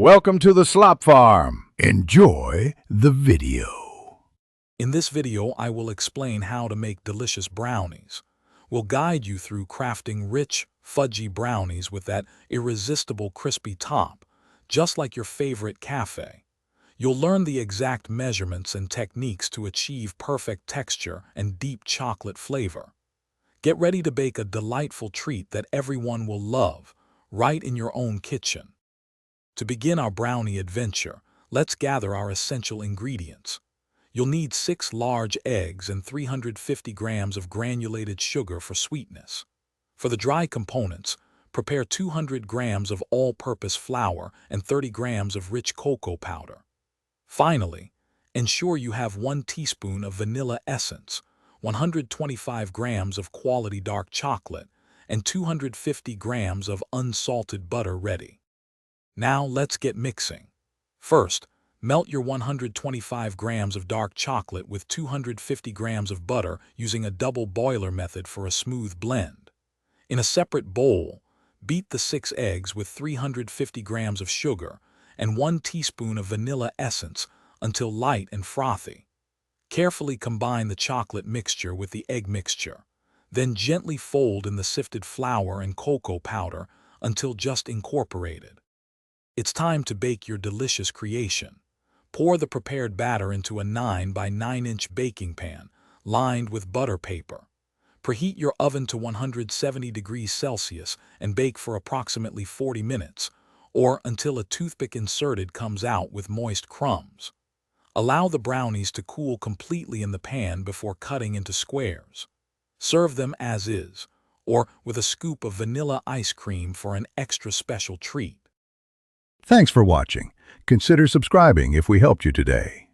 Welcome to the Slop Farm. Enjoy the video. In this video, I will explain how to make delicious brownies. We'll guide you through crafting rich, fudgy brownies with that irresistible crispy top, just like your favorite cafe. You'll learn the exact measurements and techniques to achieve perfect texture and deep chocolate flavor. Get ready to bake a delightful treat that everyone will love, right in your own kitchen. To begin our brownie adventure, let's gather our essential ingredients. You'll need 6 large eggs and 350 grams of granulated sugar for sweetness. For the dry components, prepare 200 grams of all-purpose flour and 30 grams of rich cocoa powder. Finally, ensure you have 1 teaspoon of vanilla essence, 125 grams of quality dark chocolate, and 250 grams of unsalted butter ready. Now let's get mixing. First, melt your 125 grams of dark chocolate with 250 grams of butter using a double boiler method for a smooth blend. In a separate bowl, beat the 6 eggs with 350 grams of sugar and 1 teaspoon of vanilla essence until light and frothy. Carefully combine the chocolate mixture with the egg mixture. Then gently fold in the sifted flour and cocoa powder until just incorporated. It's time to bake your delicious creation. Pour the prepared batter into a 9 by 9-inch baking pan, lined with butter paper. Preheat your oven to 170 degrees Celsius and bake for approximately 40 minutes, or until a toothpick inserted comes out with moist crumbs. Allow the brownies to cool completely in the pan before cutting into squares. Serve them as is, or with a scoop of vanilla ice cream for an extra special treat. Thanks for watching. Consider subscribing if we helped you today.